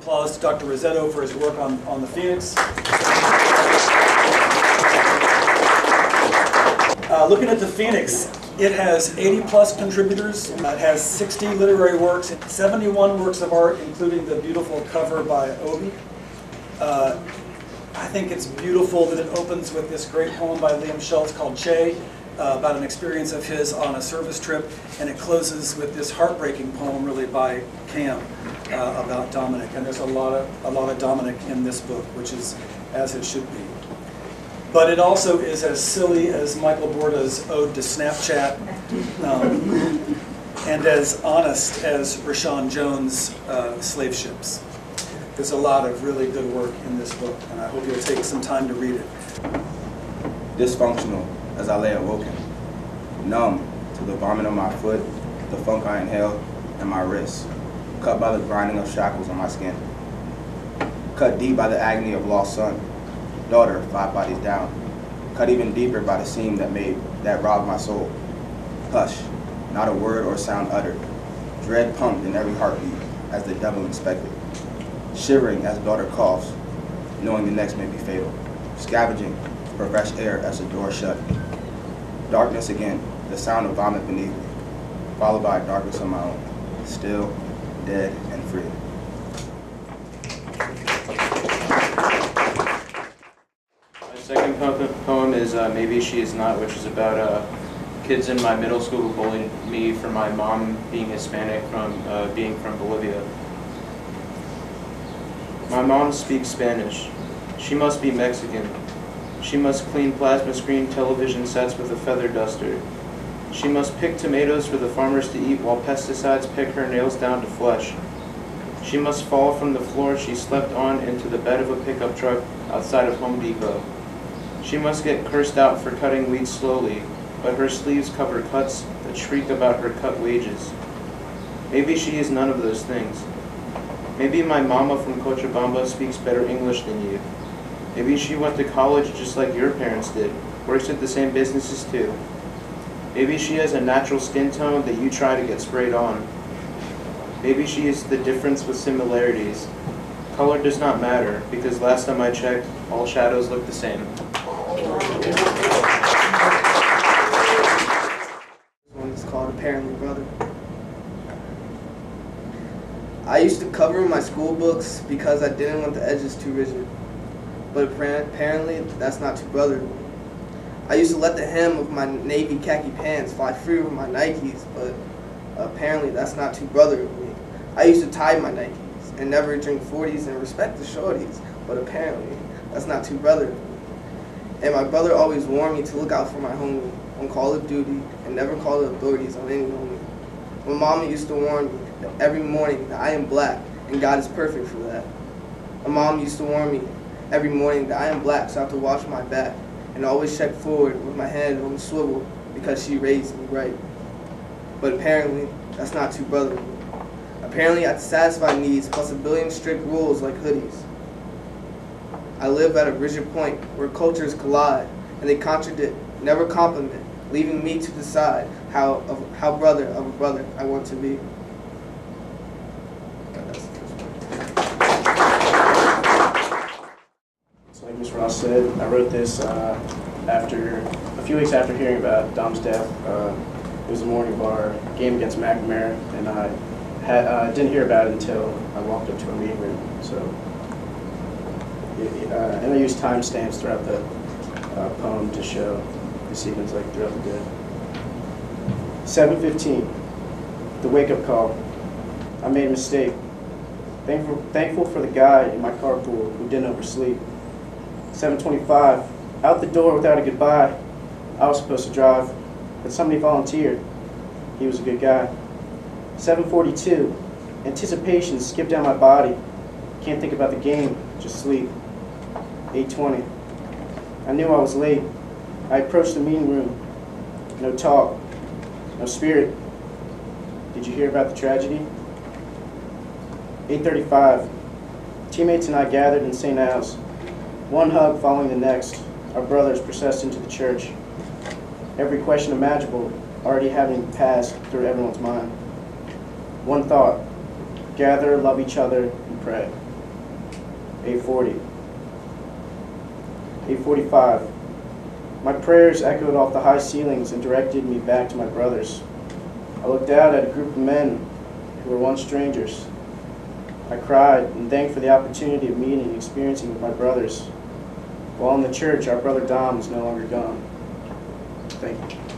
applause to Dr. Rossetto for his work on the Pheonix. Looking at the Pheonix, it has 80 plus contributors. It has 60 literary works, 71 works of art, including the beautiful cover by Obi. I think it's beautiful that it opens with this great poem by Liam Schultz called Che, about an experience of his on a service trip, and it closes with this heartbreaking poem really by Cam about Dominic. And there's a lot of Dominic in this book, which is as it should be. But it also is as silly as Michael Borda's Ode to Snapchat, and as honest as Rahshan Jones' Slaveships. There's a lot of really good work in this book, and I hope you'll take some time to read it. Dysfunctional as I lay awoken, numb to the vomit on my foot, the funk I inhale, and my wrists, cut by the grinding of shackles on my skin, cut deep by the agony of lost son, daughter 5 bodies down, cut even deeper by the seam that robbed my soul. Hush, not a word or sound uttered, dread pumped in every heartbeat as the devil inspected, shivering as daughter coughs, knowing the next may be fatal, scavenging for fresh air as the door shut. Darkness again, the sound of vomit beneath me, followed by a darkness of my own, still, dead, and free. My second poem is Maybe She Is Not, which is about kids in my middle school who bullied me for my mom being Hispanic from being from Bolivia. My mom speaks Spanish. She must be Mexican. She must clean plasma screen television sets with a feather duster. She must pick tomatoes for the farmers to eat while pesticides pick her nails down to flesh. She must fall from the floor she slept on into the bed of a pickup truck outside of Home Depot. She must get cursed out for cutting weeds slowly, but her sleeves cover cuts that shriek about her cut wages. Maybe she is none of those things. Maybe my mama from Cochabamba speaks better English than you. Maybe she went to college just like your parents did, works at the same businesses too. Maybe she has a natural skin tone that you try to get sprayed on. Maybe she is the difference with similarities. Color does not matter, because last time I checked, all shadows look the same. This one is called Apparently, Brother. I used to cover my school books because I didn't want the edges too rigid. But apparently, that's not too brotherly. I used to let the hem of my navy khaki pants fly free over my Nikes, but apparently that's not too brotherly. I used to tie my Nikes and never drink 40s and respect the shorties, but apparently that's not too brotherly. And my brother always warned me to look out for my homie on Call of Duty and never call the authorities on any homie. My mama used to warn me that every morning that I am black and God is perfect for that. My mom used to warn me every morning that I am black, so I have to watch my back and always check forward with my hand on the swivel because she raised me right. But apparently, that's not too brotherly. Apparently, I have to satisfy needs plus a billion strict rules like hoodies. I live at a rigid point where cultures collide and they contradict, never compliment, leaving me to decide how brother of a brother I want to be. Like Ms. Ross said, I wrote this a few weeks after hearing about Dom's death. It was the morning of our game against McNamara, and I didn't hear about it until I walked up to a meeting room. So, and I used timestamps throughout the poem to show the sequence, like throughout the day. 7:15, the wake-up call. I made a mistake. Thankful for the guy in my carpool who didn't oversleep. 7:25, out the door without a goodbye. I was supposed to drive, but somebody volunteered. He was a good guy. 7:42, anticipation skipped down my body. Can't think about the game, just sleep. 8:20, I knew I was late. I approached the meeting room. No talk, no spirit. Did you hear about the tragedy? 8:35, teammates and I gathered in St. Al's. One hug following the next, our brothers processed into the church. Every question imaginable already having passed through everyone's mind. One thought, gather, love each other, and pray. 8:40. 8:45. My prayers echoed off the high ceilings and directed me back to my brothers. I looked out at a group of men who were once strangers. I cried and thanked for the opportunity of meeting and experiencing with my brothers. While in the church, our brother Dom is no longer gone. Thank you.